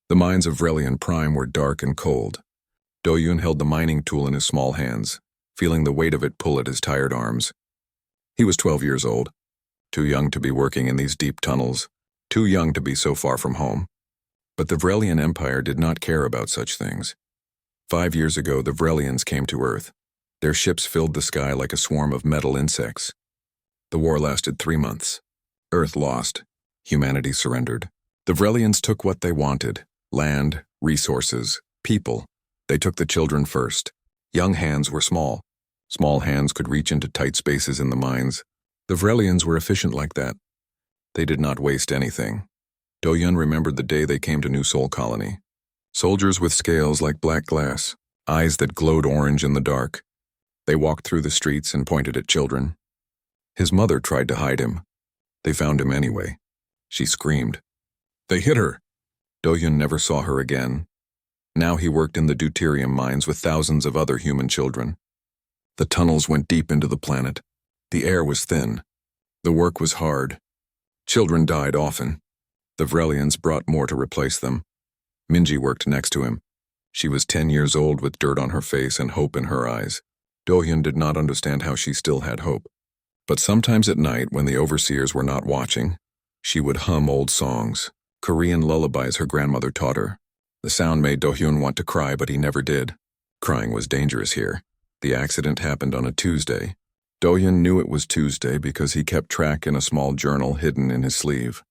The mines of Vrelian Prime were dark and cold. Do-Yun held the mining tool in his small hands, feeling the weight of it pull at his tired arms. He was 12 years old, too young to be working in these deep tunnels, too young to be so far from home. But the Vrelian Empire did not care about such things. 5 years ago, the Vrelians came to Earth. Their ships filled the sky like a swarm of metal insects. The war lasted 3 months. Earth lost. Humanity surrendered. The Vrelians took what they wanted: land, resources, people. They took the children first. Young hands were small. Small hands could reach into tight spaces in the mines. The Vrelians were efficient like that. They did not waste anything. Do-Yun remembered the day they came to New Sol Colony. Soldiers with scales like black glass, eyes that glowed orange in the dark. They walked through the streets and pointed at children. His mother tried to hide him. They found him anyway. She screamed. They hit her. Do-Yun never saw her again. Now he worked in the deuterium mines with thousands of other human children. The tunnels went deep into the planet. The air was thin. The work was hard. Children died often. The Vrelians brought more to replace them. Minji worked next to him. She was 10 years old with dirt on her face and hope in her eyes. Do-Yun did not understand how she still had hope. But sometimes at night, when the overseers were not watching, she would hum old songs, Korean lullabies her grandmother taught her. The sound made Do-Hyun want to cry, but he never did. Crying was dangerous here. The accident happened on a Tuesday. Do-Hyun knew it was Tuesday because he kept track in a small journal hidden in his sleeve.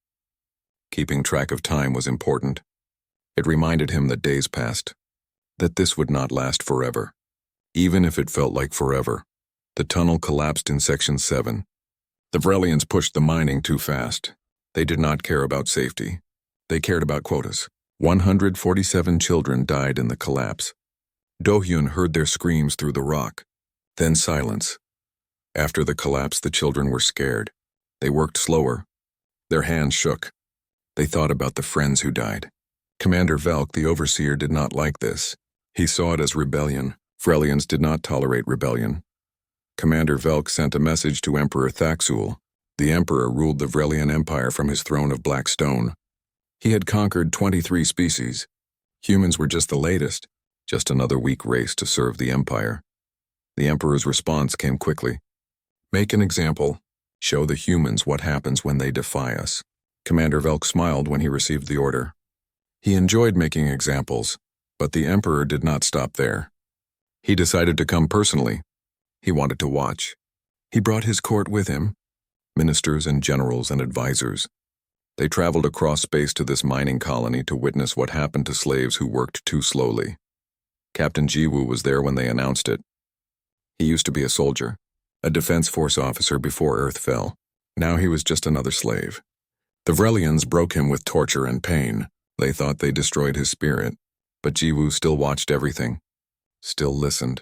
Keeping track of time was important. It reminded him that days passed, that this would not last forever. Even if it felt like forever. The tunnel collapsed in Section 7. The Vrelians pushed the mining too fast. They did not care about safety. They cared about quotas. 147 children died in the collapse. Do-Hyun heard their screams through the rock. Then silence. After the collapse, the children were scared. They worked slower. Their hands shook. They thought about the friends who died. Commander Velk, the overseer, did not like this. He saw it as rebellion. Vrelians did not tolerate rebellion. Commander Velk sent a message to Emperor Thaxul. The Emperor ruled the Vrelian Empire from his throne of black stone. He had conquered 23 species. Humans were just the latest, just another weak race to serve the Empire. The Emperor's response came quickly. Make an example. Show the humans what happens when they defy us. Commander Velk smiled when he received the order. He enjoyed making examples, but the Emperor did not stop there. He decided to come personally. He wanted to watch. He brought his court with him, ministers and generals and advisors. They traveled across space to this mining colony to witness what happened to slaves who worked too slowly. Captain Jiwoo was there when they announced it. He used to be a soldier, a defense force officer before Earth fell. Now he was just another slave. The Vrelians broke him with torture and pain. They thought they destroyed his spirit, but Jiwoo still watched everything, still listened,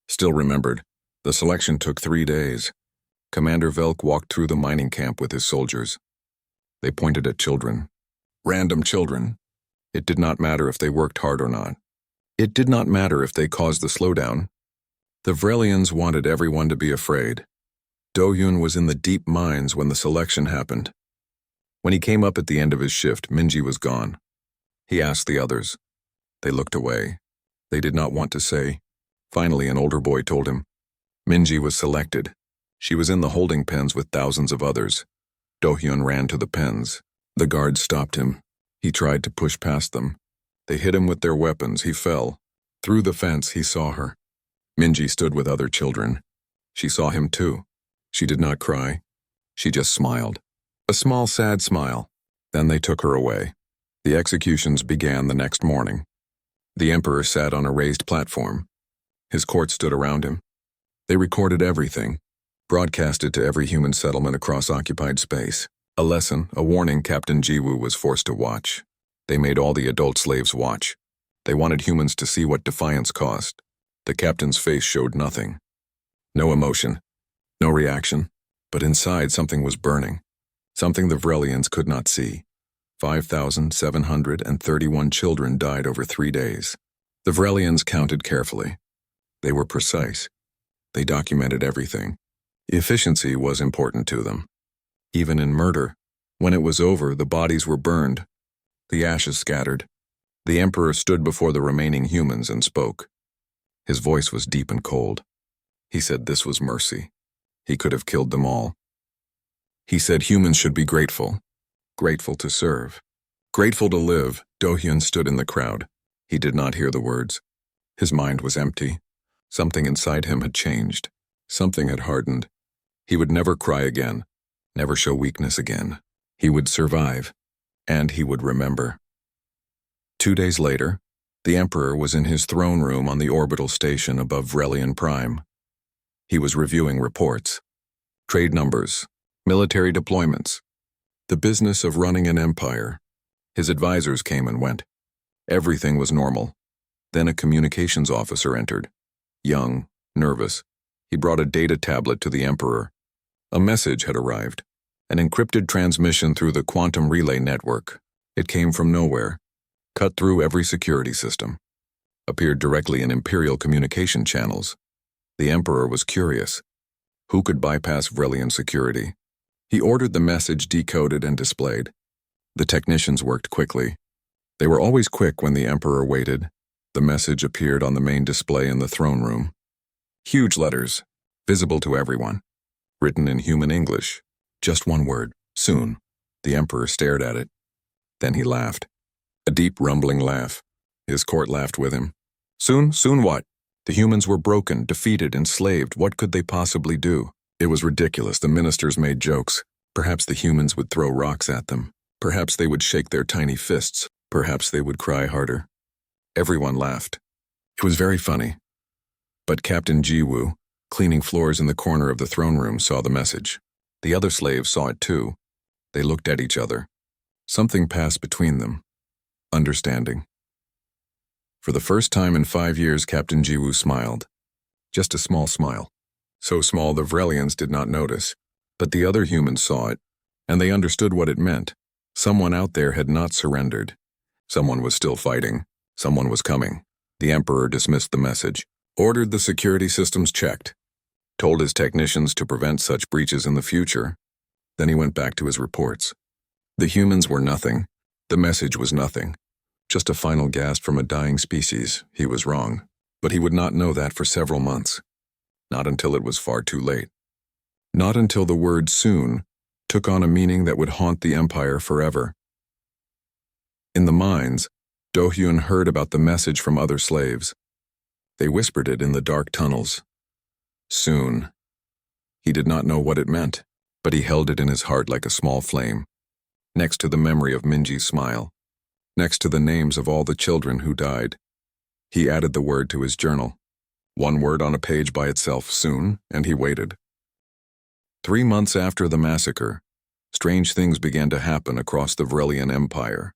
still remembered. The selection took 3 days. Commander Velk walked through the mining camp with his soldiers. They pointed at children. Random children. It did not matter if they worked hard or not. It did not matter if they caused the slowdown. The Vrelians wanted everyone to be afraid. Do-Hyun was in the deep mines when the selection happened. When he came up at the end of his shift, Minji was gone. He asked the others. They looked away. They did not want to say. Finally, an older boy told him. Minji was selected. She was in the holding pens with thousands of others. Do-Hyun ran to the pens. The guards stopped him. He tried to push past them. They hit him with their weapons. He fell. Through the fence, he saw her. Minji stood with other children. She saw him too. She did not cry. She just smiled. A small, sad smile. Then they took her away. The executions began the next morning. The Emperor sat on a raised platform. His court stood around him. They recorded everything, broadcasted to every human settlement across occupied space. A lesson, a warning Captain Jiwoo was forced to watch. They made all the adult slaves watch. They wanted humans to see what defiance cost. The captain's face showed nothing. No emotion, no reaction, but inside something was burning. Something the Vrelians could not see. 5,731 children died over 3 days. The Vrelians counted carefully. They were precise. They documented everything. Efficiency was important to them. Even in murder, when it was over, the bodies were burned, the ashes scattered. The Emperor stood before the remaining humans and spoke. His voice was deep and cold. He said this was mercy. He could have killed them all. He said humans should be grateful. Grateful to serve. Grateful to live. Do-hyun stood in the crowd. He did not hear the words. His mind was empty. Something inside him had changed. Something had hardened. He would never cry again. Never show weakness again. He would survive. And he would remember. 2 days later, the Emperor was in his throne room on the orbital station above Vrelian Prime. He was reviewing reports. Trade numbers. Military deployments. The business of running an empire. His advisors came and went. Everything was normal. Then a communications officer entered. Young, nervous. He brought a data tablet to the Emperor. A message had arrived. An encrypted transmission through the quantum relay network. It came from nowhere. Cut through every security system. Appeared directly in Imperial communication channels. The Emperor was curious. Who could bypass Vrelian security? He ordered the message decoded and displayed. The technicians worked quickly. They were always quick when the Emperor waited. The message appeared on the main display in the throne room. Huge letters, visible to everyone. Written in human English. Just one word, soon. The Emperor stared at it. Then he laughed. A deep, rumbling laugh. His court laughed with him. Soon? Soon what? The humans were broken, defeated, enslaved. What could they possibly do? It was ridiculous. The ministers made jokes. Perhaps the humans would throw rocks at them. Perhaps they would shake their tiny fists. Perhaps they would cry harder. Everyone laughed. It was very funny. But Captain Jiwoo, cleaning floors in the corner of the throne room, saw the message. The other slaves saw it too. They looked at each other. Something passed between them. Understanding. For the first time in 5 years, Captain Jiwoo smiled. Just a small smile. So small the Vrelians did not notice. But the other humans saw it, and they understood what it meant. Someone out there had not surrendered. Someone was still fighting. Someone was coming. The Emperor dismissed the message, ordered the security systems checked, told his technicians to prevent such breaches in the future. Then he went back to his reports. The humans were nothing. The message was nothing. Just a final gasp from a dying species. He was wrong. But he would not know that for several months. Not until it was far too late. Not until the word soon took on a meaning that would haunt the Empire forever. In the mines, Do-hyun heard about the message from other slaves. They whispered it in the dark tunnels. Soon. He did not know what it meant, but he held it in his heart like a small flame. Next to the memory of Minji's smile. Next to the names of all the children who died. He added the word to his journal. One word on a page by itself, soon, and he waited. 3 months after the massacre, strange things began to happen across the Vrelian Empire.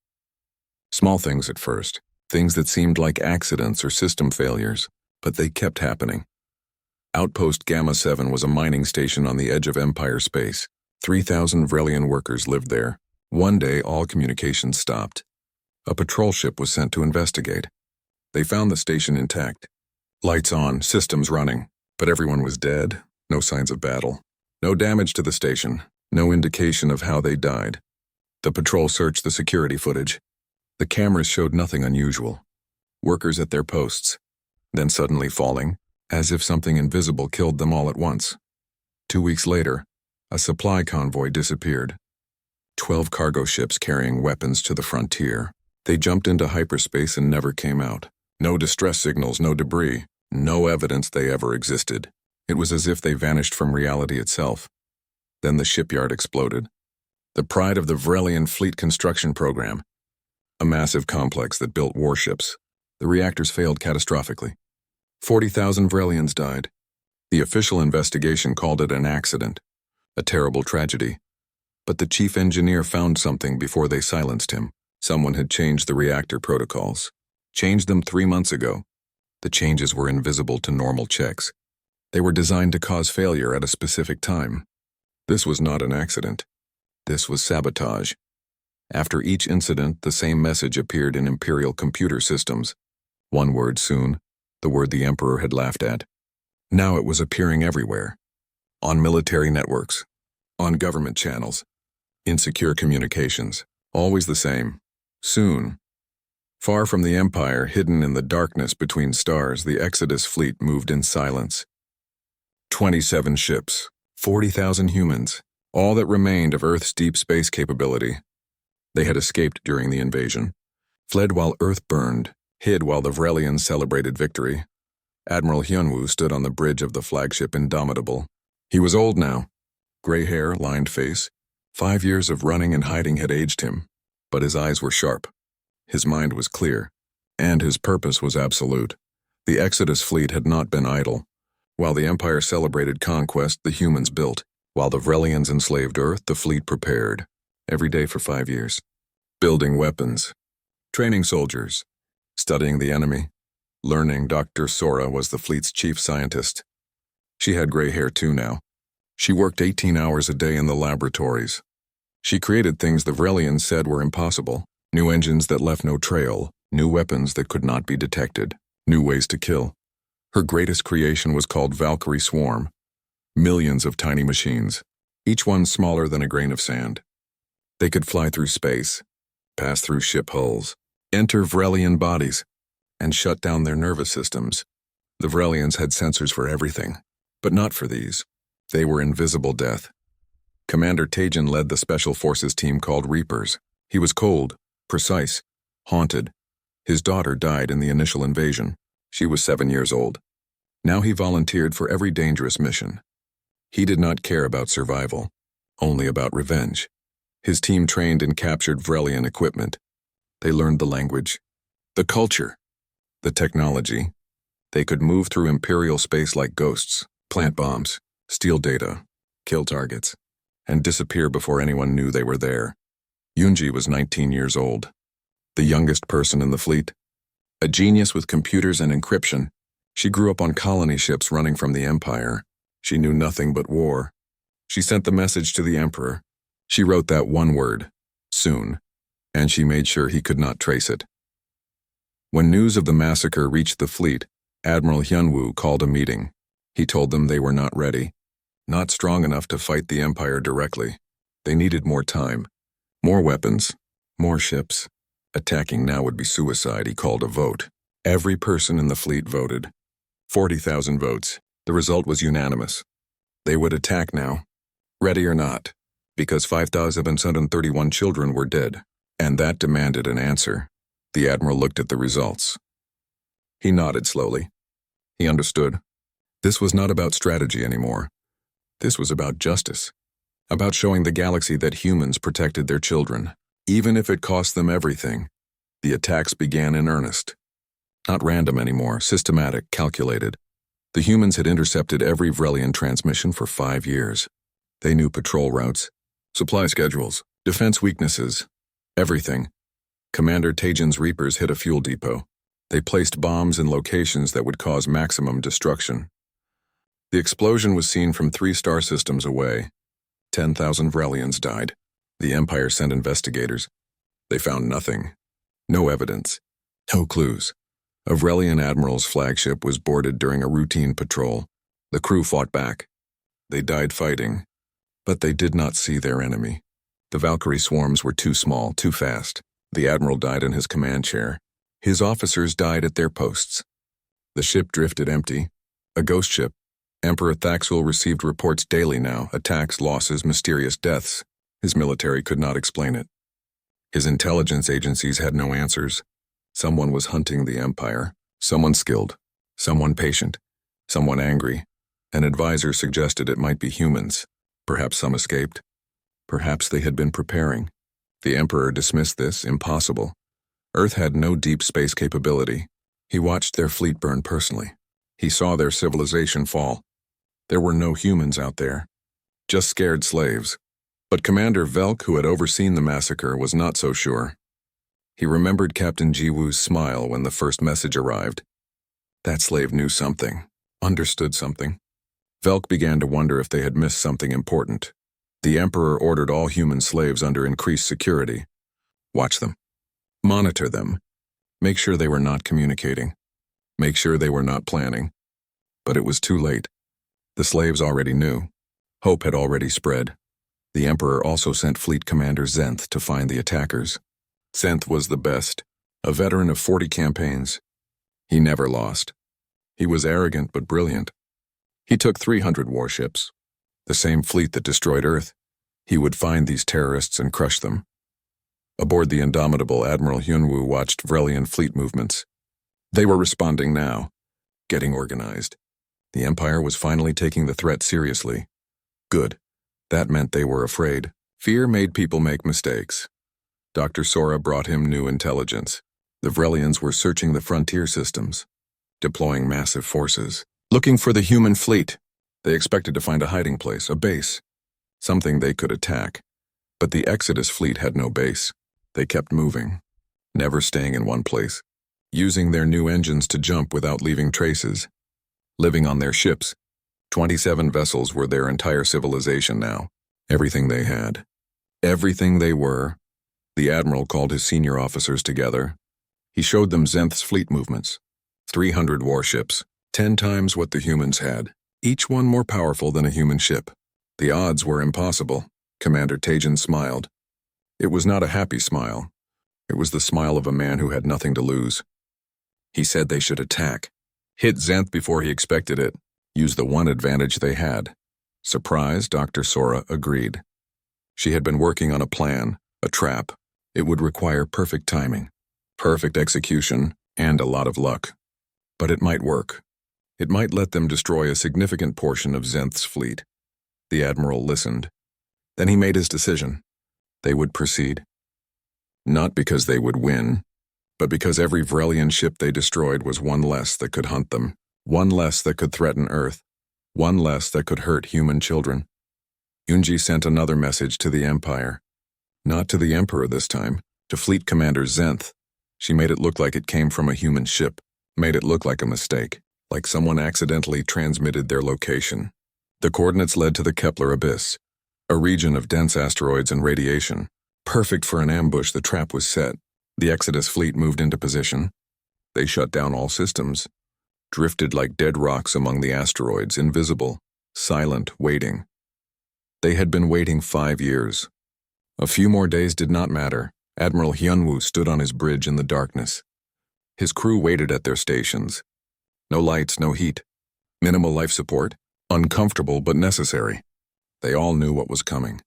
Small things at first, things that seemed like accidents or system failures, but they kept happening. Outpost Gamma 7 was a mining station on the edge of Empire space. 3,000 Vrelian workers lived there. One day, all communications stopped. A patrol ship was sent to investigate. They found the station intact. Lights on, systems running, but everyone was dead, no signs of battle. No damage to the station, no indication of how they died. The patrol searched the security footage. The cameras showed nothing unusual. Workers at their posts, then suddenly falling, as if something invisible killed them all at once. 2 weeks later, a supply convoy disappeared. 12 cargo ships carrying weapons to the frontier. They jumped into hyperspace and never came out. No distress signals, no debris, no evidence they ever existed. It was as if they vanished from reality itself. Then the shipyard exploded. The pride of the Vrelian fleet construction program. A massive complex that built warships. The reactors failed catastrophically. 40,000 Vrelians died. The official investigation called it an accident. A terrible tragedy. But the chief engineer found something before they silenced him. Someone had changed the reactor protocols. Changed them 3 months ago. The changes were invisible to normal checks. They were designed to cause failure at a specific time. This was not an accident. This was sabotage. After each incident, the same message appeared in Imperial computer systems. One word soon, the word the Emperor had laughed at. Now it was appearing everywhere. On military networks. On government channels. In secure communications. Always the same. Soon. Far from the Empire, hidden in the darkness between stars, the Exodus fleet moved in silence. 27 ships, 40,000 humans, all that remained of Earth's deep space capability. They had escaped during the invasion, fled while Earth burned, hid while the Vrelians celebrated victory. Admiral Hyunwoo stood on the bridge of the flagship Indomitable. He was old now. Gray hair, lined face. 5 years of running and hiding had aged him, but his eyes were sharp. His mind was clear, and his purpose was absolute. The Exodus fleet had not been idle. While the Empire celebrated conquest, the humans built. While the Vrelians enslaved Earth, the fleet prepared. Every day for 5 years. Building weapons. Training soldiers. Studying the enemy. Learning. Dr. Sora was the fleet's chief scientist. She had gray hair too now. She worked 18 hours a day in the laboratories. She created things the Vrelians said were impossible. New engines that left no trail. New weapons that could not be detected. New ways to kill. Her greatest creation was called Valkyrie Swarm. Millions of tiny machines, each one smaller than a grain of sand. They could fly through space, pass through ship hulls, enter Vrelian bodies, and shut down their nervous systems. The Vrelians had sensors for everything, but not for these. They were invisible death. Commander Tajin led the Special Forces team called Reapers. He was cold, precise, haunted. His daughter died in the initial invasion. She was 7 years old. Now he volunteered for every dangerous mission. He did not care about survival, only about revenge. His team trained and captured Vrelian equipment. They learned the language, the culture, the technology. They could move through Imperial space like ghosts, plant bombs, steal data, kill targets, and disappear before anyone knew they were there. Yunji was 19 years old, the youngest person in the fleet. A genius with computers and encryption, she grew up on colony ships running from the Empire. She knew nothing but war. She sent the message to the Emperor. She wrote that one word, soon, and she made sure he could not trace it. When news of the massacre reached the fleet, Admiral Hyunwoo called a meeting. He told them they were not ready, not strong enough to fight the Empire directly. They needed more time, more weapons, more ships. Attacking now would be suicide. He called a vote. Every person in the fleet voted. 40,000 votes. The result was unanimous. They would attack now, ready or not, because 5,731 children were dead, and that demanded an answer. The Admiral looked at the results. He nodded slowly. He understood. This was not about strategy anymore. This was about justice, about showing the galaxy that humans protected their children, even if it cost them everything. The attacks began in earnest. Not random anymore, systematic, calculated. The humans had intercepted every Vrelian transmission for 5 years. They knew patrol routes, supply schedules, defense weaknesses, everything. Commander Tajin's Reapers hit a fuel depot. They placed bombs in locations that would cause maximum destruction. The explosion was seen from 3 star systems away. 10,000 Vrelians died. The Empire sent investigators. They found nothing. No evidence. No clues. A Vrelian admiral's flagship was boarded during a routine patrol. The crew fought back. They died fighting, but they did not see their enemy. The Valkyrie swarms were too small, too fast. The admiral died in his command chair. His officers died at their posts. The ship drifted empty. A ghost ship. Emperor Thaxul received reports daily now, attacks, losses, mysterious deaths. His military could not explain it. His intelligence agencies had no answers. Someone was hunting the Empire. Someone skilled. Someone patient. Someone angry. An advisor suggested it might be humans. Perhaps some escaped. Perhaps they had been preparing. The Emperor dismissed this, impossible. Earth had no deep space capability. He watched their fleet burn personally. He saw their civilization fall. There were no humans out there. Just scared slaves. But Commander Velk, who had overseen the massacre, was not so sure. He remembered Captain Jiwoo's smile when the first message arrived. That slave knew something, understood something. Velk began to wonder if they had missed something important. The Emperor ordered all human slaves under increased security. Watch them. Monitor them. Make sure they were not communicating. Make sure they were not planning. But it was too late. The slaves already knew. Hope had already spread. The Emperor also sent Fleet Commander Zenth to find the attackers. Zenth was the best. A veteran of 40 campaigns. He never lost. He was arrogant but brilliant. He took 300 warships, the same fleet that destroyed Earth. He would find these terrorists and crush them. Aboard the indomitable Admiral Hyunwoo watched Vrelian fleet movements. They were responding now, getting organized. The Empire was finally taking the threat seriously. Good. That meant they were afraid. Fear made people make mistakes. Dr. Sora brought him new intelligence. The Vrelians were searching the frontier systems, deploying massive forces, looking for the human fleet. They expected to find a hiding place, a base, something they could attack. But the Exodus fleet had no base. They kept moving, never staying in one place, using their new engines to jump without leaving traces, living on their ships. 27 vessels were their entire civilization now. Everything they had. Everything they were. The Admiral called his senior officers together. He showed them Zenth's fleet movements. 300 warships, 10 times what the humans had, each one more powerful than a human ship. The odds were impossible. Commander Tajin smiled. It was not a happy smile. It was the smile of a man who had nothing to lose. He said they should attack. Hit Zenth before he expected it. Use the one advantage they had. Surprised, Dr. Sora agreed. She had been working on a plan, a trap. It would require perfect timing, perfect execution, and a lot of luck. But it might work. It might let them destroy a significant portion of Zenth's fleet. The Admiral listened. Then he made his decision. They would proceed. Not because they would win, but because every Vrelian ship they destroyed was one less that could hunt them, one less that could threaten Earth, one less that could hurt human children. Yunji sent another message to the Empire. Not to the Emperor this time, to Fleet Commander Zenth. She made it look like it came from a human ship, made it look like a mistake, like someone accidentally transmitted their location. The coordinates led to the Kepler Abyss, a region of dense asteroids and radiation. Perfect for an ambush, the trap was set. The Exodus fleet moved into position. They shut down all systems, drifted like dead rocks among the asteroids, invisible, silent, waiting. They had been waiting 5 years. A few more days did not matter. Admiral Hyunwoo stood on his bridge in the darkness. His crew waited at their stations. No lights, no heat. Minimal life support. Uncomfortable but necessary. They all knew what was coming.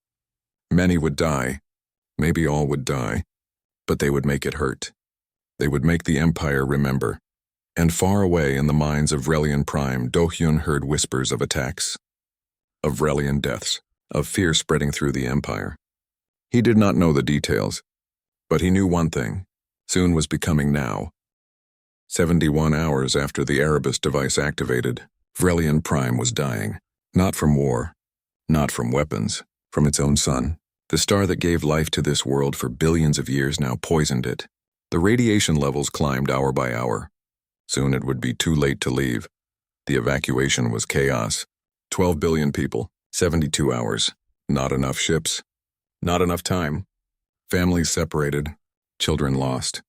Many would die. Maybe all would die. But they would make it hurt. They would make the Empire remember. And far away in the minds of Vrelian Prime, Do-hyun heard whispers of attacks, of Vrelian deaths, of fear spreading through the Empire. He did not know the details, but he knew one thing. Soon was becoming now. 71 hours after the Erebus device activated, Vrelian Prime was dying. Not from war, not from weapons, from its own sun. The star that gave life to this world for billions of years now poisoned it. The radiation levels climbed hour by hour. Soon it would be too late to leave. The evacuation was chaos. 12 billion people, 72 hours. Not enough ships. Not enough time. Families separated. Children lost.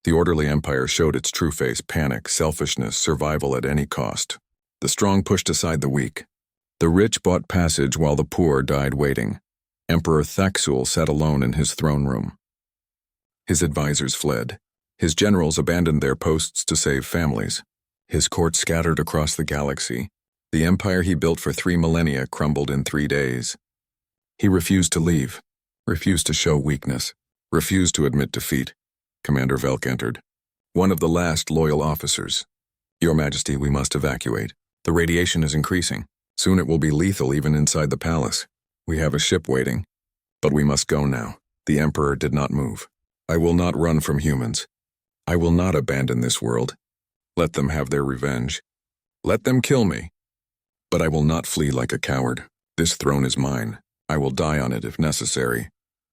The orderly empire showed its true face: panic, selfishness, survival at any cost. The strong pushed aside the weak. The rich bought passage while the poor died waiting. Emperor Thaxul sat alone in his throne room. His advisors fled. His generals abandoned their posts to save families. His court scattered across the galaxy. The empire he built for 3 millennia crumbled in 3 days. He refused to leave, refused to show weakness, refused to admit defeat. Commander Velk entered. One of the last loyal officers. Your Majesty, we must evacuate. The radiation is increasing. Soon it will be lethal even inside the palace. We have a ship waiting. But we must go now. The Emperor did not move. I will not run from humans. I will not abandon this world. Let them have their revenge. Let them kill me. But I will not flee like a coward. This throne is mine. I will die on it if necessary.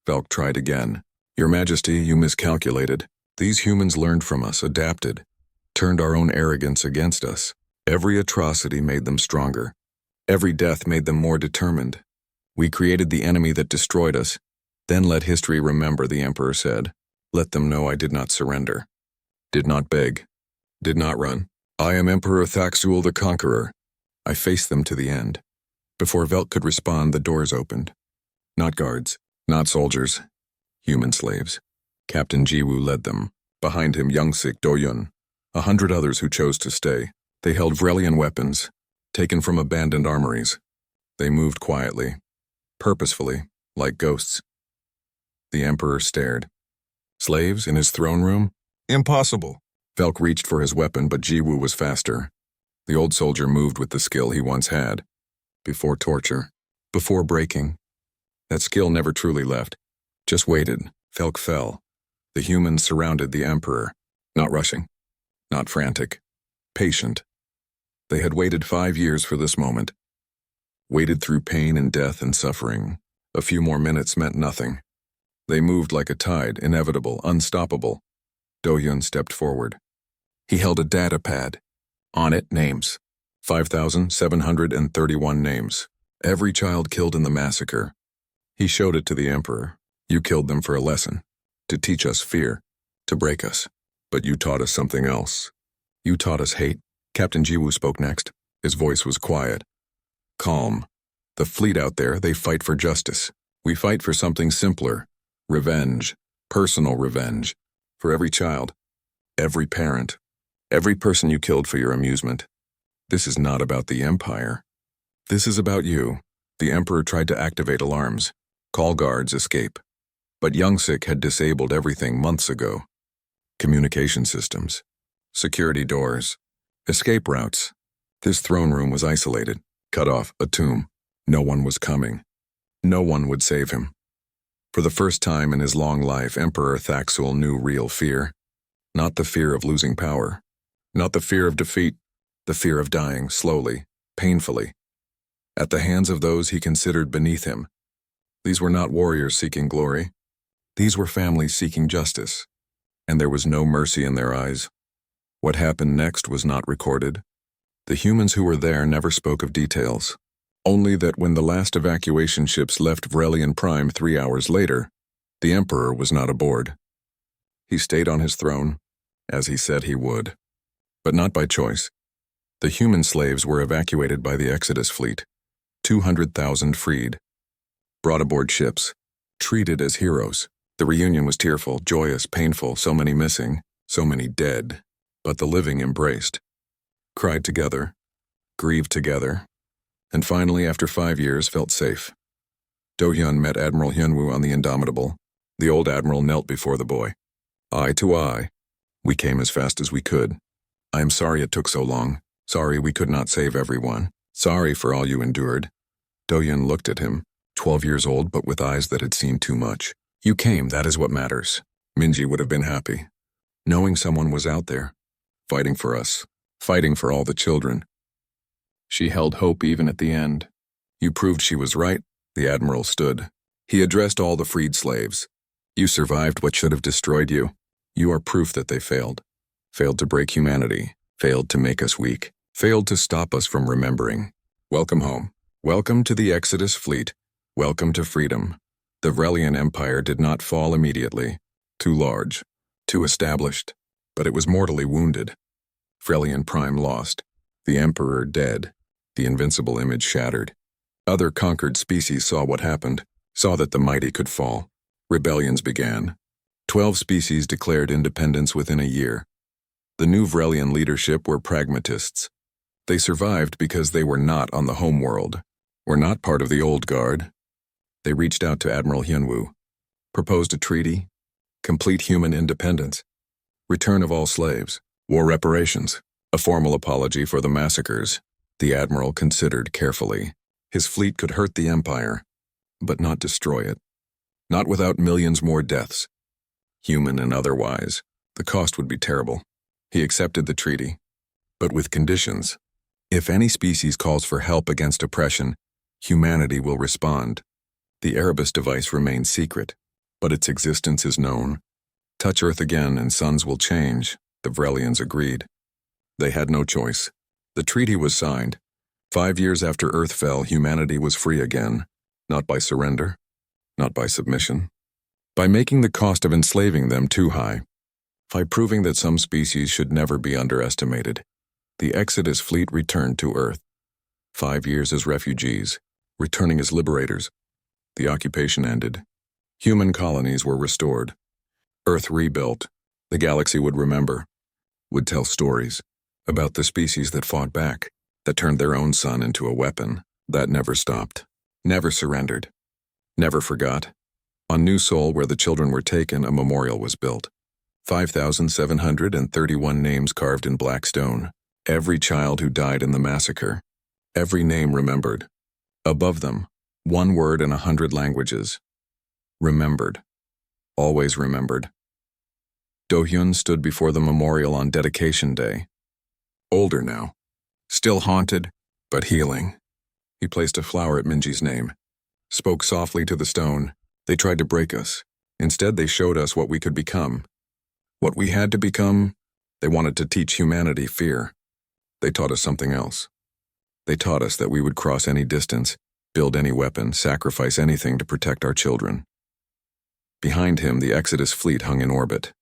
Velk tried again. Your Majesty, you miscalculated. These humans learned from us, adapted, turned our own arrogance against us. Every atrocity made them stronger. Every death made them more determined. We created the enemy that destroyed us. Then let history remember, the Emperor said. Let them know I did not surrender. Did not beg. Did not run. I am Emperor Thaxul the Conqueror. I faced them to the end. Before Velk could respond, the doors opened. Not guards, not soldiers. Human slaves. Captain Jiwoo led them. Behind him, Youngsik Doyun, 100 others who chose to stay. They held Vrelian weapons, taken from abandoned armories. They moved quietly, purposefully, like ghosts. The Emperor stared. Slaves in his throne room? Impossible. Velk reached for his weapon, but Jiwoo was faster. The old soldier moved with the skill he once had. Before torture, before breaking. That skill never truly left. Just waited. Velk fell. The humans surrounded the Emperor, not rushing, not frantic, patient. They had waited 5 years for this moment. Waited through pain and death and suffering. A few more minutes meant nothing. They moved like a tide, inevitable, unstoppable. Doyun stepped forward. He held a data pad. On it, names. 5,731 names. Every child killed in the massacre. He showed it to the Emperor. You killed them for a lesson. To teach us fear. To break us. But you taught us something else. You taught us hate. Captain Jiwoo spoke next. His voice was quiet. Calm. The fleet out there, they fight for justice. We fight for something simpler. Revenge. Personal revenge. For every child. Every parent. Every person you killed for your amusement. This is not about the Empire. This is about you. The Emperor tried to activate alarms. Call guards, escape. But Youngsik had disabled everything months ago. Communication systems. Security doors. Escape routes. His throne room was isolated. Cut off, a tomb. No one was coming. No one would save him. For the first time in his long life, Emperor Thaxul knew real fear. Not the fear of losing power. Not the fear of defeat. The fear of dying slowly, painfully. At the hands of those he considered beneath him. These were not warriors seeking glory. These were families seeking justice. And there was no mercy in their eyes. What happened next was not recorded. The humans who were there never spoke of details. Only that when the last evacuation ships left Vrelian Prime 3 hours later, the Emperor was not aboard. He stayed on his throne, as he said he would. But not by choice. The human slaves were evacuated by the Exodus fleet. 200,000 freed. Brought aboard ships. Treated as heroes. The reunion was tearful, joyous, painful, so many missing, so many dead. But the living embraced. Cried together. Grieved together. And finally, after 5 years, felt safe. Do-hyun met Admiral Hyunwoo on the Indomitable. The old admiral knelt before the boy. Eye to eye. We came as fast as we could. I am sorry it took so long. Sorry we could not save everyone. Sorry for all you endured. Do-hyun looked at him, 12 years old but with eyes that had seen too much. You came, that is what matters. Minji would have been happy. Knowing someone was out there. Fighting for us. Fighting for all the children. She held hope even at the end. You proved she was right. The admiral stood. He addressed all the freed slaves. You survived what should have destroyed you. You are proof that they failed. Failed to break humanity. Failed to make us weak. Failed to stop us from remembering. Welcome home. Welcome to the Exodus fleet. Welcome to freedom. The Vrelian Empire did not fall immediately. Too large. Too established. But it was mortally wounded. Vrelian Prime lost. The Emperor dead. The invincible image shattered. Other conquered species saw what happened. Saw that the mighty could fall. Rebellions began. 12 species declared independence within a year. The new Vrelian leadership were pragmatists. They survived because they were not on the homeworld, were not part of the old guard. They reached out to Admiral Hyunwoo, proposed a treaty, complete human independence, return of all slaves, war reparations, a formal apology for the massacres. The admiral considered carefully. His fleet could hurt the empire, but not destroy it. Not without millions more deaths. Human and otherwise, the cost would be terrible. He accepted the treaty, but with conditions. If any species calls for help against oppression, humanity will respond. The Erebus device remains secret, but its existence is known. Touch Earth again and suns will change, the Vrelians agreed. They had no choice. The treaty was signed. 5 years after Earth fell, humanity was free again, not by surrender, not by submission, by making the cost of enslaving them too high, by proving that some species should never be underestimated. The Exodus fleet returned to Earth. 5 years as refugees, returning as liberators. The occupation ended. Human colonies were restored. Earth rebuilt. The galaxy would remember, would tell stories about the species that fought back, that turned their own sun into a weapon, that never stopped, never surrendered, never forgot. On New Sol, where the children were taken, a memorial was built. 5,731 names carved in black stone. Every child who died in the massacre. Every name remembered. Above them, one word in 100 languages. Remembered. Always remembered. Do-hyun stood before the memorial on dedication day. Older now. Still haunted, but healing. He placed a flower at Minji's name. Spoke softly to the stone. They tried to break us. Instead, they showed us what we could become. What we had to become, they wanted to teach humanity fear. They taught us something else. They taught us that we would cross any distance, build any weapon, sacrifice anything to protect our children. Behind him, the Exodus fleet hung in orbit.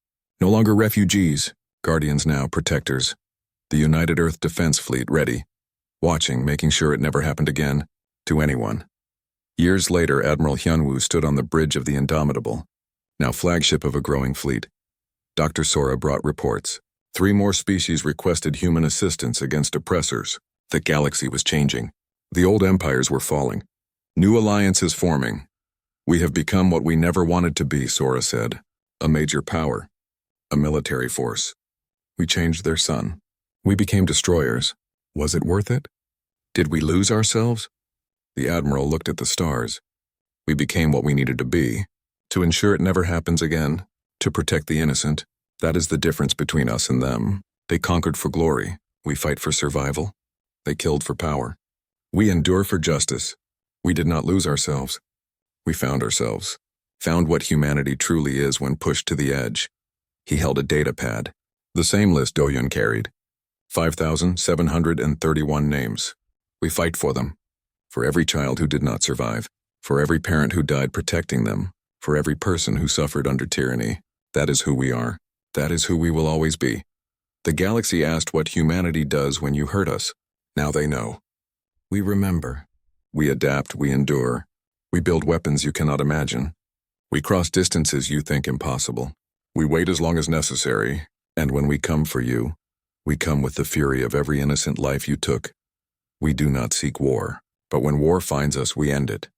No longer refugees, guardians now, protectors. The United Earth Defense Fleet ready, watching, making sure it never happened again, to anyone. Years later, Admiral Hyunwoo stood on the bridge of the Indomitable, now flagship of a growing fleet. Dr. Sora brought reports. 3 more species requested human assistance against oppressors. The galaxy was changing. The old empires were falling. New alliances forming. We have become what we never wanted to be, Sora said. A major power. A military force. We changed their sun. We became destroyers. Was it worth it? Did we lose ourselves? The Admiral looked at the stars. We became what we needed to be. To ensure it never happens again. To protect the innocent. That is the difference between us and them. They conquered for glory. We fight for survival. They killed for power. We endure for justice. We did not lose ourselves. We found ourselves. Found what humanity truly is when pushed to the edge. He held a data pad. The same list Do-hyun carried. 5,731 names. We fight for them. For every child who did not survive. For every parent who died protecting them. For every person who suffered under tyranny. That is who we are. That is who we will always be. The galaxy asked what humanity does when you hurt us. Now they know. We remember. We adapt, we endure. We build weapons you cannot imagine. We cross distances you think impossible. We wait as long as necessary, and when we come for you, we come with the fury of every innocent life you took. We do not seek war, but when war finds us, we end it.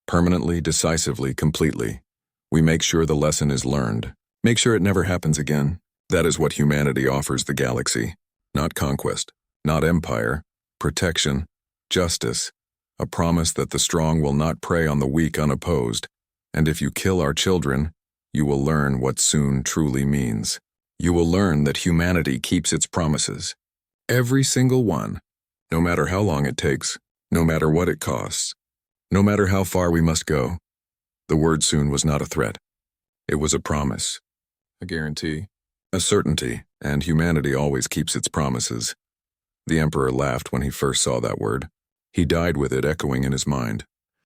Permanently, decisively, completely. We make sure the lesson is learned. Make sure it never happens again. That is what humanity offers the galaxy. Not conquest, not empire, protection, justice, a promise that the strong will not prey on the weak unopposed, and if you kill our children, you will learn what soon truly means. You will learn that humanity keeps its promises. Every single one, no matter how long it takes, no matter what it costs, no matter how far we must go. The word soon was not a threat. It was a promise, a guarantee, a certainty, and humanity always keeps its promises. The Emperor laughed when he first saw that word. He died with it echoing in his mind,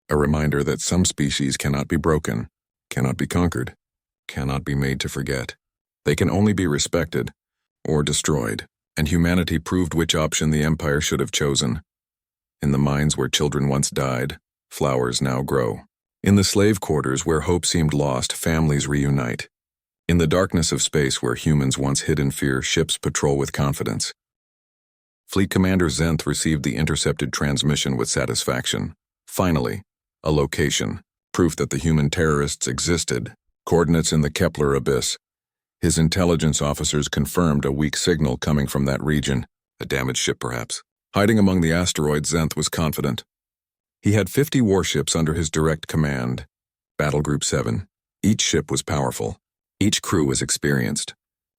a reminder that some species cannot be broken, cannot be conquered, cannot be made to forget. They can only be respected or destroyed, and humanity proved which option the Empire should have chosen. In the mines where children once died, flowers now grow. In the slave quarters where hope seemed lost, families reunite. In the darkness of space where humans once hid in fear, ships patrol with confidence. Fleet Commander Zenth received the intercepted transmission with satisfaction. Finally, a location, proof that the human terrorists existed, coordinates in the Kepler abyss. His intelligence officers confirmed a weak signal coming from that region, a damaged ship perhaps. Hiding among the asteroids, Zenth was confident. He had 50 warships under his direct command. Battle Group 7. Each ship was powerful. Each crew was experienced.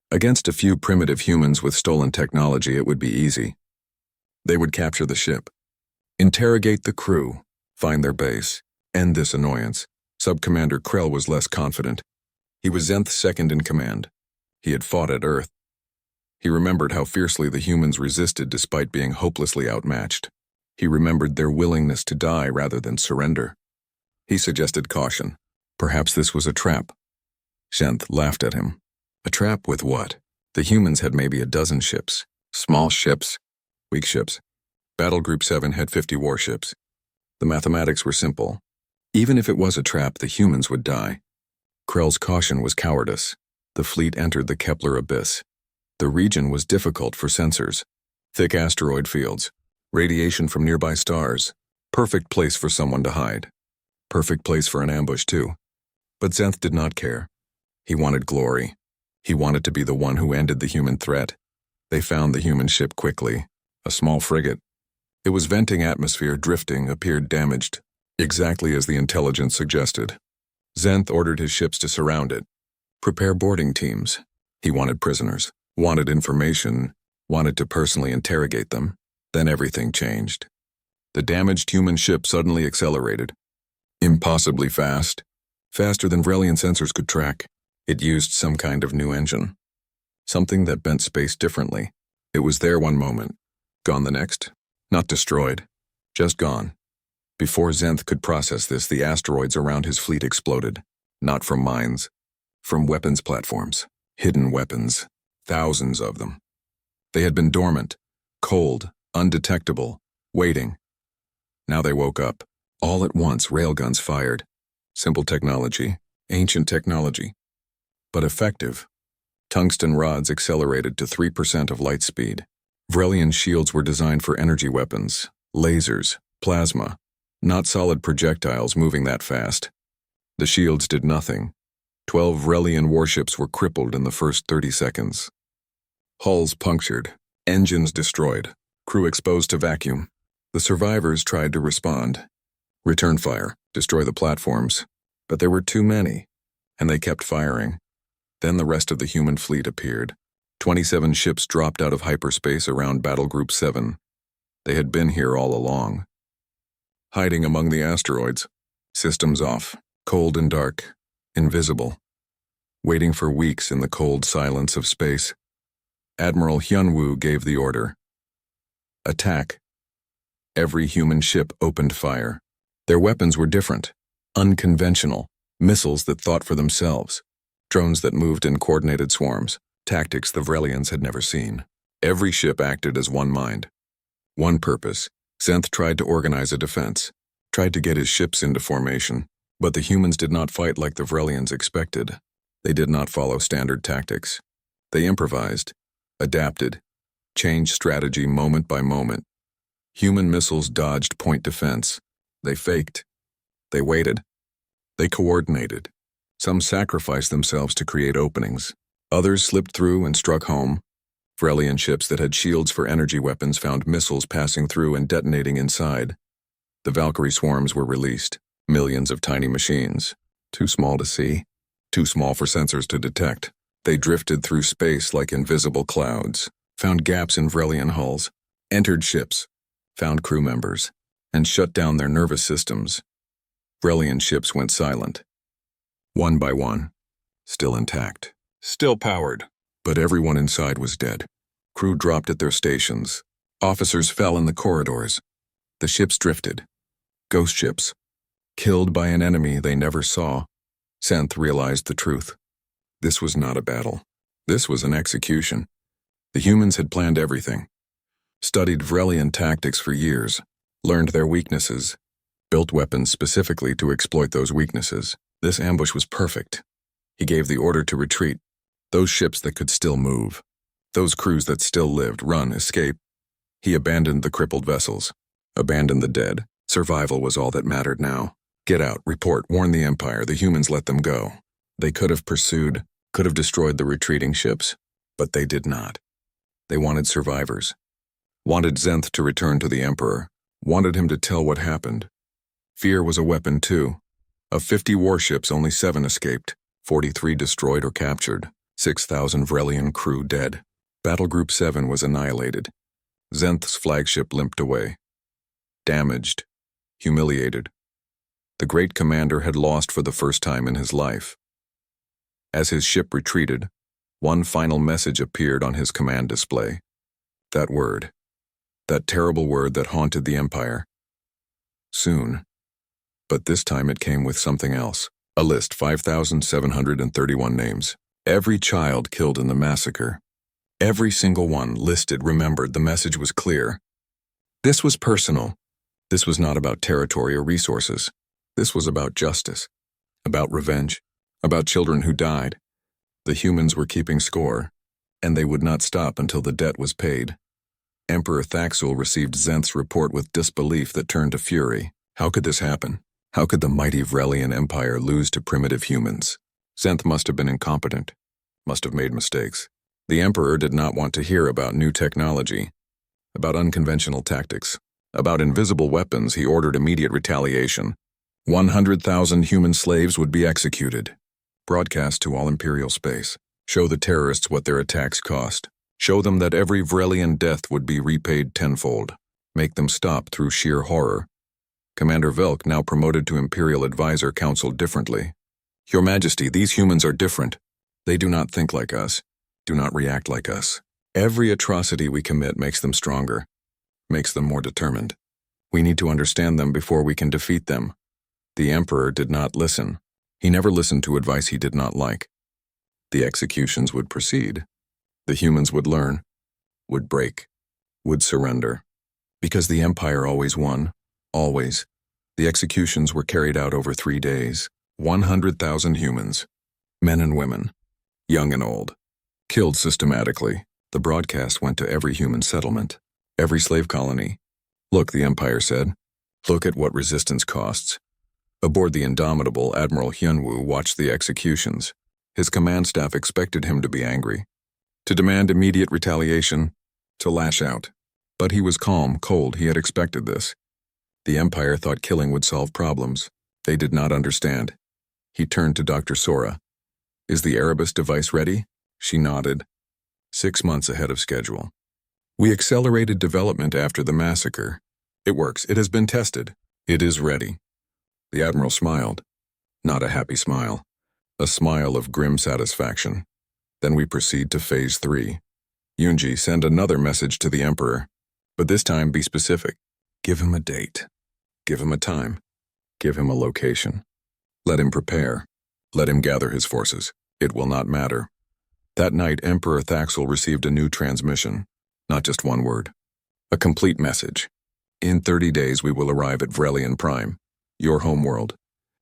Against a few primitive humans with stolen technology, it would be easy. They would capture the ship, interrogate the crew, find their base, end this annoyance. Sub-Commander Krell was less confident. He was Zenth's second in command. He had fought at Earth. He remembered how fiercely the humans resisted despite being hopelessly outmatched. He remembered their willingness to die rather than surrender. He suggested caution. Perhaps this was a trap. Zenth laughed at him. A trap with what? The humans had maybe a dozen ships. Small ships. Weak ships. Battle Group 7 had 50 warships. The mathematics were simple. Even if it was a trap, the humans would die. Krell's caution was cowardice. The fleet entered the Kepler abyss. The region was difficult for sensors. Thick asteroid fields, radiation from nearby stars. Perfect place for someone to hide. Perfect place for an ambush, too. But Zenth did not care. He wanted glory. He wanted to be the one who ended the human threat. They found the human ship quickly. A small frigate. It was venting atmosphere, drifting, appeared damaged, exactly as the intelligence suggested. Zenth ordered his ships to surround it. Prepare boarding teams. He wanted prisoners, wanted information, wanted to personally interrogate them. Then everything changed. The damaged human ship suddenly accelerated. Impossibly fast. Faster than Vrelian sensors could track. It used some kind of new engine. Something that bent space differently. It was there one moment. Gone the next. Not destroyed. Just gone. Before Zenth could process this, the asteroids around his fleet exploded. Not from mines. From weapons platforms. Hidden weapons. Thousands of them. They had been dormant. Cold. Undetectable. Waiting. Now they woke up. All at once, railguns fired. Simple technology. Ancient technology. But effective. Tungsten rods accelerated to 3% of light speed. Vrelian shields were designed for energy weapons, lasers, plasma, not solid projectiles moving that fast. The shields did nothing. 12 Vrelian warships were crippled in the first 30 seconds. Hulls punctured, engines destroyed, crew exposed to vacuum. The survivors tried to respond. Return fire, destroy the platforms. But there were too many, and they kept firing. Then the rest of the human fleet appeared. 27 ships dropped out of hyperspace around Battle Group 7. They had been here all along. Hiding among the asteroids. Systems off, cold and dark, invisible. Waiting for weeks in the cold silence of space. Admiral Hyunwoo gave the order. Attack. Every human ship opened fire. Their weapons were different, unconventional, missiles that thought for themselves, drones that moved in coordinated swarms, tactics the Vrelians had never seen. Every ship acted as one mind. One purpose. Zenth tried to organize a defense, tried to get his ships into formation, but the humans did not fight like the Vrelians expected. They did not follow standard tactics. They improvised, adapted, changed strategy moment by moment. Human missiles dodged point defense. They faked. They waited. They coordinated. Some sacrificed themselves to create openings. Others slipped through and struck home. Vrelian ships that had shields for energy weapons found missiles passing through and detonating inside. The Valkyrie swarms were released. Millions of tiny machines. Too small to see. Too small for sensors to detect. They drifted through space like invisible clouds. Found gaps in Vrelian hulls. Entered ships. Found crew members. And shut down their nervous systems. Vrelian ships went silent. One by one. Still intact. Still powered. But everyone inside was dead. Crew dropped at their stations. Officers fell in the corridors. The ships drifted. Ghost ships. Killed by an enemy they never saw. Zenth realized the truth. This was not a battle. This was an execution. The humans had planned everything. Studied Vrelian tactics for years. Learned their weaknesses. Built weapons specifically to exploit those weaknesses. This ambush was perfect. He gave the order to retreat. Those ships that could still move. Those crews that still lived, run, escape. He abandoned the crippled vessels. Abandoned the dead. Survival was all that mattered now. Get out, report, warn the Empire. The humans let them go. They could have pursued, could have destroyed the retreating ships, but they did not. They wanted survivors. Wanted Zenth to return to the Emperor. Wanted him to tell what happened. Fear was a weapon too. Of 50 warships, only 7 escaped. 43 destroyed or captured. 6,000 Vrelian crew dead. Battle Group 7 was annihilated. Zenth's flagship limped away. Damaged. Humiliated. The great commander had lost for the first time in his life. As his ship retreated, one final message appeared on his command display. That word. That terrible word that haunted the Empire. Soon. But this time it came with something else. A list, 5,731 names. Every child killed in the massacre. Every single one listed remembered the message was clear. This was personal. This was not about territory or resources. This was about justice. About revenge. About children who died. The humans were keeping score, and they would not stop until the debt was paid. Emperor Thaxul received Zenth's report with disbelief that turned to fury. How could this happen? How could the mighty Vrelian Empire lose to primitive humans? Zenth must have been incompetent, must have made mistakes. The Emperor did not want to hear about new technology, about unconventional tactics, about invisible weapons. He ordered immediate retaliation. 100,000 human slaves would be executed. Broadcast to all Imperial space. Show the terrorists what their attacks cost. Show them that every Vrelian death would be repaid tenfold. Make them stop through sheer horror. Commander Velk, now promoted to Imperial Advisor, counseled differently. Your Majesty, these humans are different. They do not think like us, do not react like us. Every atrocity we commit makes them stronger, makes them more determined. We need to understand them before we can defeat them. The Emperor did not listen. He never listened to advice he did not like. The executions would proceed. The humans would learn, would break, would surrender. Because the Empire always won, always. The executions were carried out over 3 days. 100,000 humans, men and women, young and old, killed systematically. The broadcast went to every human settlement, every slave colony. Look, the Empire said. Look at what resistance costs. Aboard the indomitable Admiral Hyunwoo watched the executions. His command staff expected him to be angry, to demand immediate retaliation, to lash out. But he was calm, cold. He had expected this. The Empire thought killing would solve problems. They did not understand. He turned to Dr. Sora. Is the Erebus device ready? She nodded. 6 months ahead of schedule. We accelerated development after the massacre. It works. It has been tested. It is ready. The Admiral smiled. Not a happy smile. A smile of grim satisfaction. Then we proceed to Phase 3. Yunji, send another message to the Emperor. But this time be specific. Give him a date. Give him a time. Give him a location. Let him prepare. Let him gather his forces. It will not matter. That night, Emperor Thaxul received a new transmission. Not just one word. A complete message. In 30 days we will arrive at Vrelian Prime, your homeworld,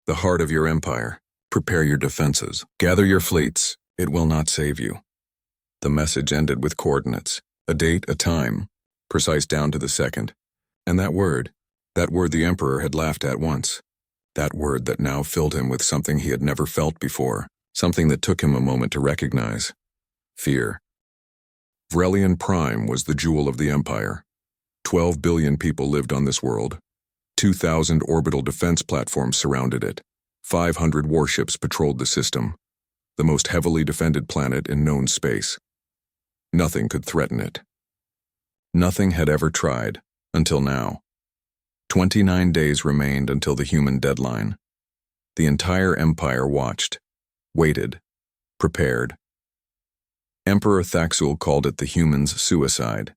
the heart of your empire. Prepare your defenses. Gather your fleets. It will not save you. The message ended with coordinates. A date, a time. Precise down to the second. And that word the Emperor had laughed at once. That word that now filled him with something he had never felt before. Something that took him a moment to recognize. Fear. Vrelian Prime was the jewel of the Empire. 12 billion people lived on this world. 2,000 orbital defense platforms surrounded it. 500 warships patrolled the system. The most heavily defended planet in known space. Nothing could threaten it. Nothing had ever tried, until now. 29 days remained until the human deadline. The entire Empire watched, waited, prepared. Emperor Thaxul called it the humans' suicide.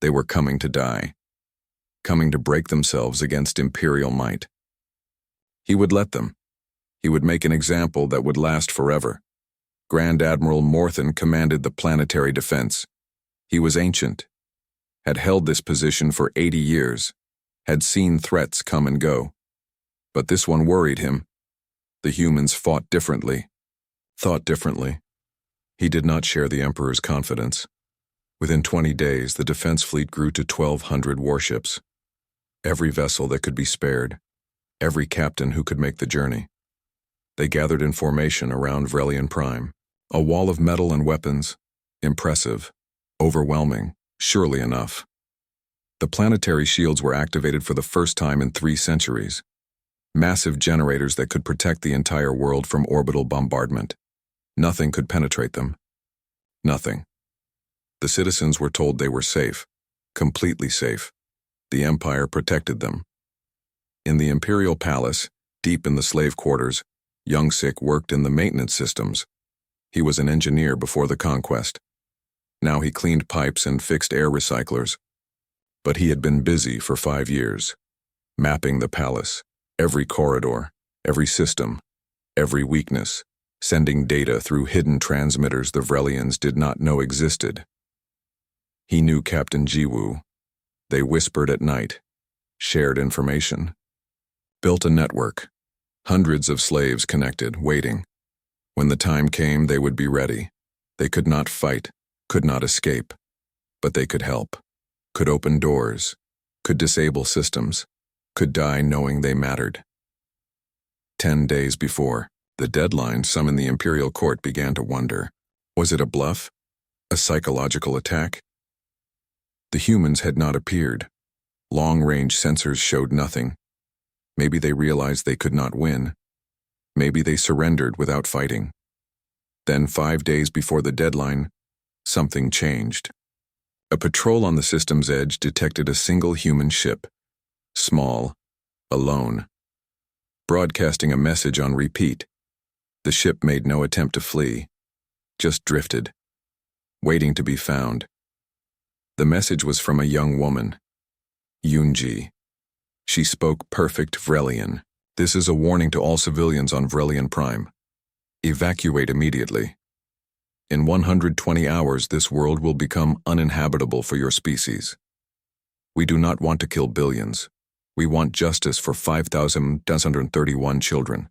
They were coming to die, coming to break themselves against Imperial might. He would let them. He would make an example that would last forever. Grand Admiral Morthen commanded the planetary defense. He was ancient, had held this position for 80 years, had seen threats come and go. But this one worried him. The humans fought differently, thought differently. He did not share the Emperor's confidence. Within 20 days, the defense fleet grew to 1,200 warships. Every vessel that could be spared, every captain who could make the journey. They gathered in formation around Vrelian Prime. A wall of metal and weapons. Impressive. Overwhelming. Surely enough. The planetary shields were activated for the first time in 3 centuries. Massive generators that could protect the entire world from orbital bombardment. Nothing could penetrate them. Nothing. The citizens were told they were safe. Completely safe. The Empire protected them. In the Imperial Palace, deep in the slave quarters, Young Sik worked in the maintenance systems. He was an engineer before the conquest. Now he cleaned pipes and fixed air recyclers. But he had been busy for 5 years, mapping the palace, every corridor, every system, every weakness, sending data through hidden transmitters the Vrelians did not know existed. He knew Captain Jiwoo. They whispered at night, shared information, built a network, hundreds of slaves connected, waiting, When the time came, they would be ready. They could not fight, could not escape, but they could help, could open doors, could disable systems, could die knowing they mattered. 10 days before the deadline, some in the Imperial Court began to wonder, was it a bluff? A psychological attack? The humans had not appeared. Long-range sensors showed nothing. Maybe they realized they could not win. Maybe they surrendered without fighting. Then 5 days before the deadline, something changed. A patrol on the system's edge detected a single human ship, small, alone, broadcasting a message on repeat. The ship made no attempt to flee, just drifted, waiting to be found. The message was from a young woman, Yunji. She spoke perfect Vrelian. This is a warning to all civilians on Vrelian Prime. Evacuate immediately. In 120 hours, this world will become uninhabitable for your species. We do not want to kill billions. We want justice for 5,931 children.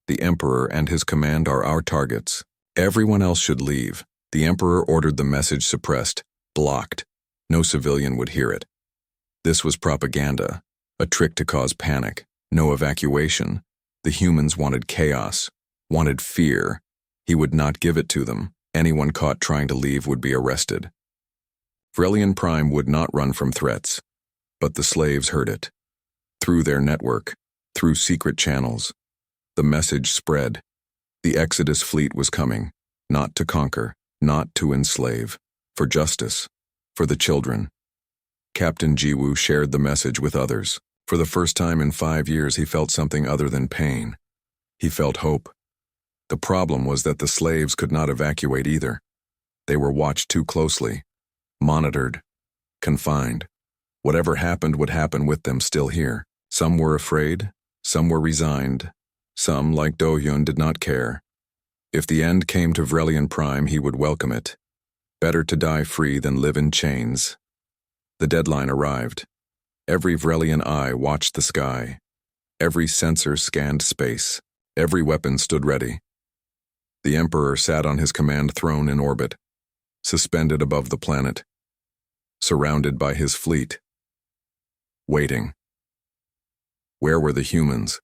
The Emperor and his command are our targets. Everyone else should leave. The Emperor ordered the message suppressed, blocked. No civilian would hear it. This was propaganda, a trick to cause panic. No evacuation. The humans wanted chaos, wanted fear. He would not give it to them. Anyone caught trying to leave would be arrested. Vrelian Prime would not run from threats, but the slaves heard it. Through their network, through secret channels, the message spread. The Exodus fleet was coming, not to conquer, not to enslave, for justice, for the children. Captain Jiwoo shared the message with others. For the first time in 5 years, he felt something other than pain. He felt hope. The problem was that the slaves could not evacuate either. They were watched too closely, monitored, confined. Whatever happened would happen with them still here. Some were afraid, some were resigned, some, like Do-hyun, did not care. If the end came to Vrelian Prime, he would welcome it. Better to die free than live in chains. The deadline arrived. Every Vrelian eye watched the sky. Every sensor scanned space. Every weapon stood ready. The Emperor sat on his command throne in orbit, suspended above the planet, surrounded by his fleet, waiting. Where were the humans?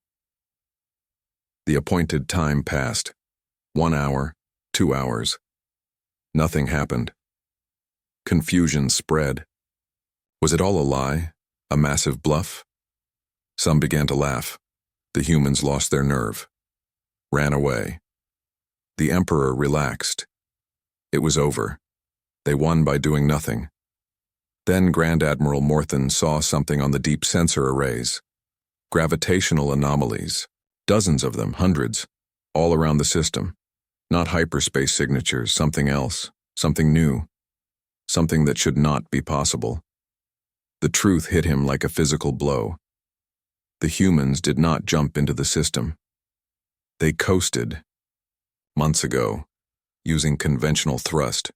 The appointed time passed. 1 hour, 2 hours. Nothing happened. Confusion spread. Was it all a lie? A massive bluff? Some began to laugh. The humans lost their nerve, ran away. The Emperor relaxed. It was over. They won by doing nothing. Then Grand Admiral Morthen saw something on the deep sensor arrays. Gravitational anomalies. Dozens of them, hundreds, all around the system. Not hyperspace signatures, something else, something new, something that should not be possible. The truth hit him like a physical blow. The humans did not jump into the system. They coasted. Months ago, using conventional thrust,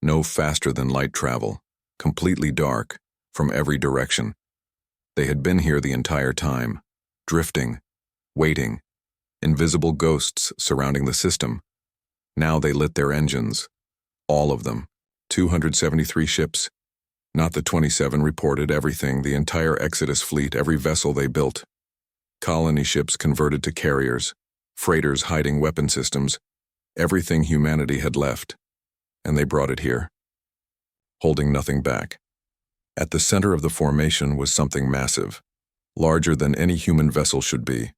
no faster than light travel, completely dark, from every direction. They had been here the entire time, drifting, waiting, invisible ghosts surrounding the system. Now they lit their engines, all of them, 273 ships. Not the 27 reported, everything, the entire Exodus fleet, every vessel they built. Colony ships converted to carriers, freighters hiding weapon systems, everything humanity had left, and they brought it here, holding nothing back. At the center of the formation was something massive, larger than any human vessel should be,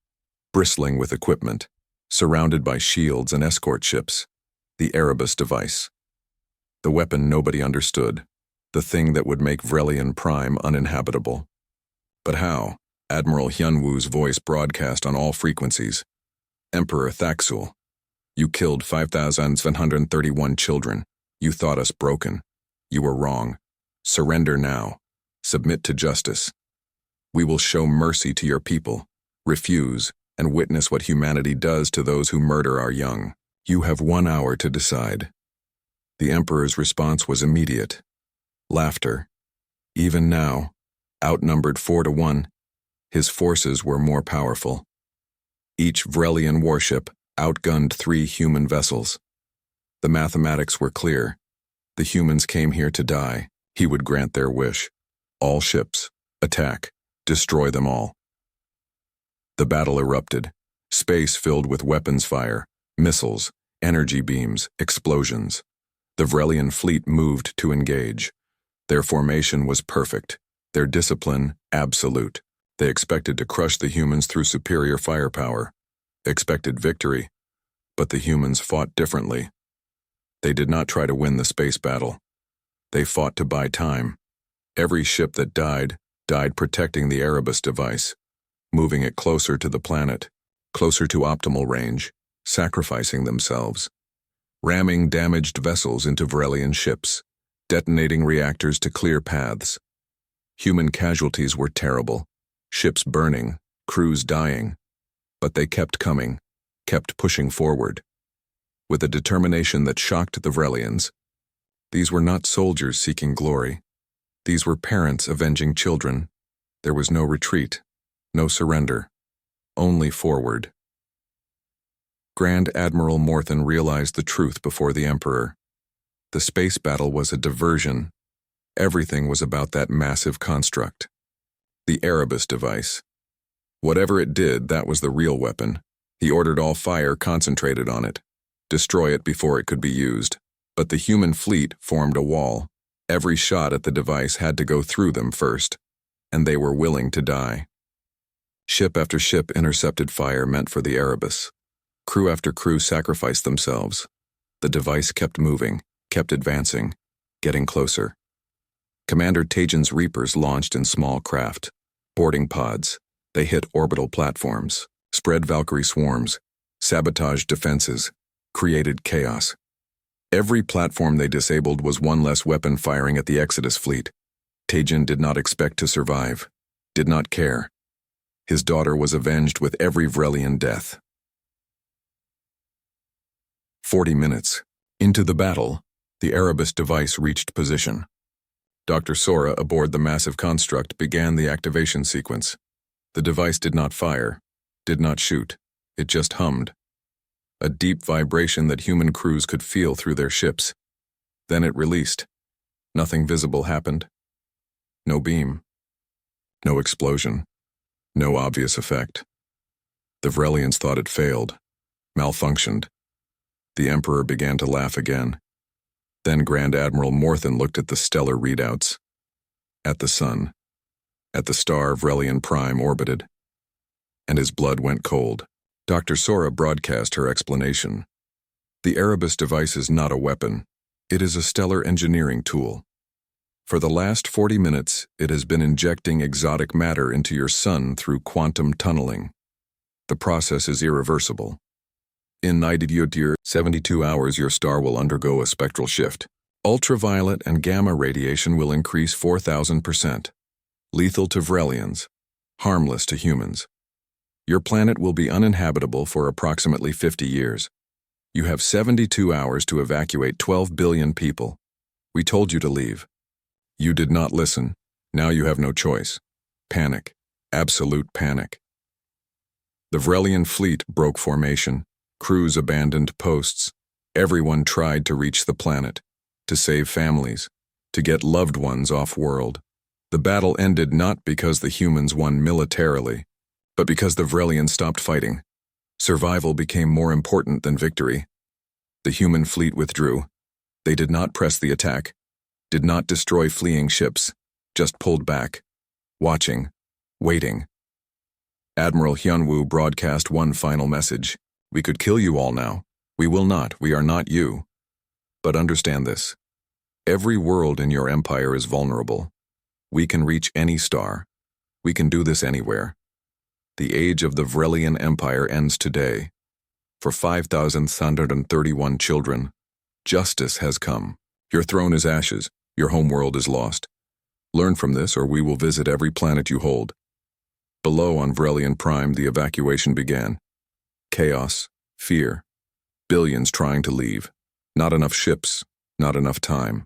bristling with equipment, surrounded by shields and escort ships, the Erebus device. The weapon nobody understood, the thing that would make Vrelian Prime uninhabitable. But how? Admiral Hyunwoo's voice broadcast on all frequencies. Emperor Thaxul, you killed 5,731 children. You thought us broken. You were wrong. Surrender now. Submit to justice. We will show mercy to your people. Refuse, and witness what humanity does to those who murder our young. You have 1 hour to decide. The Emperor's response was immediate. Laughter. Even now, outnumbered 4-1, his forces were more powerful. Each Vrelian warship, outgunned 3 human vessels. The mathematics were clear. The humans came here to die. He would grant their wish. All ships, attack, destroy them all. The battle erupted. Space filled with weapons fire, missiles, energy beams, explosions. The Vrelian fleet moved to engage. Their formation was perfect. Their discipline, absolute. They expected to crush the humans through superior firepower. Expected victory. But the humans fought differently. They did not try to win the space battle. They fought to buy time. Every ship that died protecting the Erebus device, moving it closer to the planet, closer to optimal range, sacrificing themselves, ramming damaged vessels into Vrelian ships, detonating reactors to clear paths. Human casualties were terrible, ships burning, crews dying, but they kept coming, kept pushing forward. With a determination that shocked the Vrelians. These were not soldiers seeking glory. These were parents avenging children. There was no retreat, no surrender, only forward. Grand Admiral Morthen realized the truth before the Emperor. The space battle was a diversion. Everything was about that massive construct. The Erebus device. Whatever it did, that was the real weapon. He ordered all fire concentrated on it. Destroy it before it could be used. But the human fleet formed a wall. Every shot at the device had to go through them first, and they were willing to die. Ship after ship intercepted fire meant for the Erebus. Crew after crew sacrificed themselves. The device kept moving, kept advancing, getting closer. Commander Tajin's Reapers launched in small craft, boarding pods. They hit orbital platforms, spread Valkyrie swarms, sabotaged defenses, created chaos. Every platform they disabled was one less weapon firing at the Exodus fleet. Tajin did not expect to survive, did not care. His daughter was avenged with every Vrelian death. 40 minutes. Into the battle, the Erebus device reached position. Dr. Sora, aboard the massive construct, began the activation sequence. The device did not fire, did not shoot. It just hummed. A deep vibration that human crews could feel through their ships. Then it released. Nothing visible happened. No beam. No explosion. No obvious effect. The Vrelians thought it failed, malfunctioned. The Emperor began to laugh again. Then Grand Admiral Morthen looked at the stellar readouts. At the sun. At the star Vrelian Prime orbited. And his blood went cold. Dr. Sora broadcast her explanation. The Erebus device is not a weapon. It is a stellar engineering tool. For the last 40 minutes, it has been injecting exotic matter into your sun through quantum tunneling. The process is irreversible. In 72 hours, your star will undergo a spectral shift. Ultraviolet and gamma radiation will increase 4,000%. Lethal to Vrelians, harmless to humans. Your planet will be uninhabitable for approximately 50 years. You have 72 hours to evacuate 12 billion people. We told you to leave. You did not listen. Now you have no choice. Panic. Absolute panic. The Vrelian fleet broke formation. Crews abandoned posts. Everyone tried to reach the planet, to save families, to get loved ones off-world. The battle ended not because the humans won militarily, but because the Vrelians stopped fighting. Survival became more important than victory. The human fleet withdrew. They did not press the attack, did not destroy fleeing ships, just pulled back, watching, waiting. Admiral Hyunwoo broadcast one final message. We could kill you all now. We will not. We are not you. But understand this. Every world in your empire is vulnerable. We can reach any star. We can do this anywhere. The age of the Vrelian Empire ends today. For 5,131 children, justice has come. Your throne is ashes. Your homeworld is lost. Learn from this, or we will visit every planet you hold. Below on Vrelian Prime, the evacuation began. Chaos, fear, billions trying to leave. Not enough ships, not enough time.